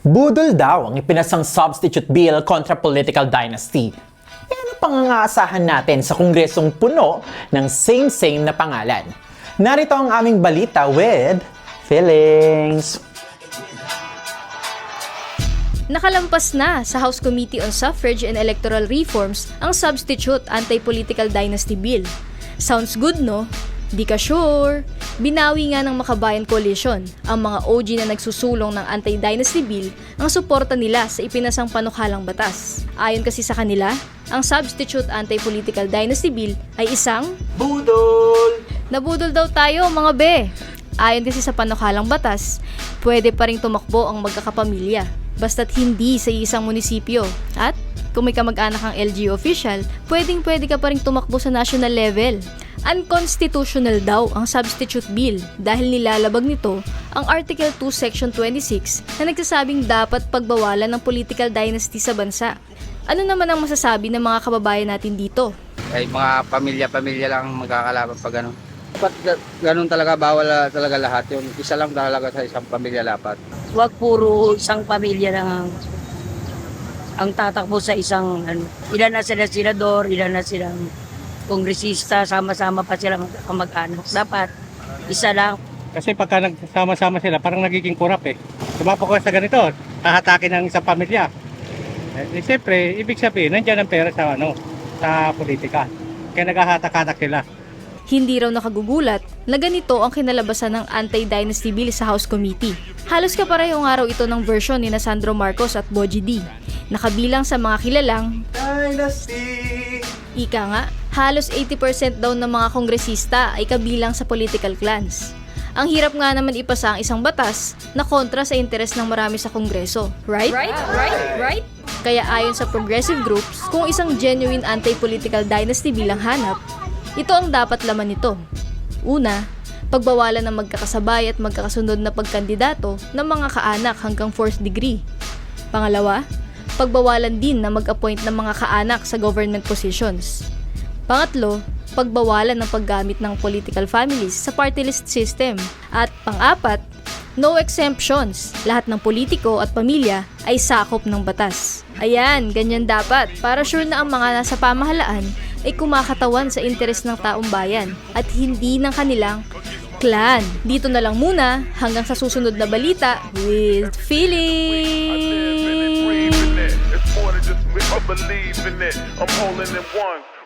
Budol daw ang ipinasang substitute bill kontra political dynasty. E ano pang aasahan natin sa kongresong puno ng same-same na pangalan? Narito ang aming balita with Feelings. Nakalampas na sa House Committee on Suffrage and Electoral Reforms ang Substitute Anti-Political Dynasty Bill. Sounds good, no? Di ka sure? Binawi nga ng Makabayan Coalition, ang mga OG na nagsusulong ng Anti-Dynasty Bill, ang suporta nila sa ipinasang panukalang batas. Ayon kasi sa kanila, ang Substitute Anti-Political Dynasty Bill ay isang Budol! nabudol daw tayo, mga be! Ayon kasi sa panukalang batas, pwede pa ring tumakbo ang magkakapamilya, basta't hindi sa isang munisipyo. At kung may kamag-anak ang LGU official, pwedeng-pwede ka pa ring tumakbo sa national level. Unconstitutional daw ang substitute bill dahil nilalabag nito ang Article 2 Section 26 na nagsasabing dapat pagbawalan ng political dynasty sa bansa. Ano naman ang masasabi ng mga kababayan natin dito? Ay mga pamilya-pamilya lang magkakalaban pag gano'n. Dapat gano'n talaga, bawal talaga lahat yun. Isa lang talaga sa isang pamilya dapat. Huwag puro isang pamilya lang ang tatakbo sa isang ilan na sila senador, ilan na silang kongresista, sama-sama pa sila mag-anak. Dapat isa lang. Kasi pagka nagsama-sama sila, parang nagiging kurap eh. Sumapa ko sa ganito, tahatakin ng isang pamilya. Siyempre, ibig sabihin, nandiyan ang pera sa, sa politika. Kaya naghahatak-hatak sila. Hindi raw nakagugulat na ganito ang kinalabasan ng Anti-Dynasty Bill sa House Committee. Halos kaparehong araw ito ng version ni Sandro Marcos at Bogie D. Nakabilang sa mga kilalang Dynasty! Ika nga, halos 80% daw ng mga kongresista ay kabilang sa political clans. Ang hirap nga naman ipasa ang isang batas na kontra sa interes ng marami sa kongreso. Right? Right? Kaya ayon sa progressive groups, kung isang genuine anti-political dynasty bill ang hanap, ito ang dapat laman nito. Una, pagbawalan ng magkakasabay at magkakasunod na pagkandidato ng mga kaanak hanggang 4th degree. Pangalawa, pagbawalan din na mag-appoint ng mga kaanak sa government positions. Pangatlo, pagbawalan ng paggamit ng political families sa party list system. At pang-apat, no exemptions. Lahat ng politiko at pamilya ay sakop ng batas. Ayan, ganyan dapat para sure na ang mga nasa pamahalaan ay kumakatawan sa interes ng taong bayan at hindi ng kanilang clan. Dito na lang muna hanggang sa susunod na balita with Feelings! It's more than just me, I believe in it. I'm holding it one.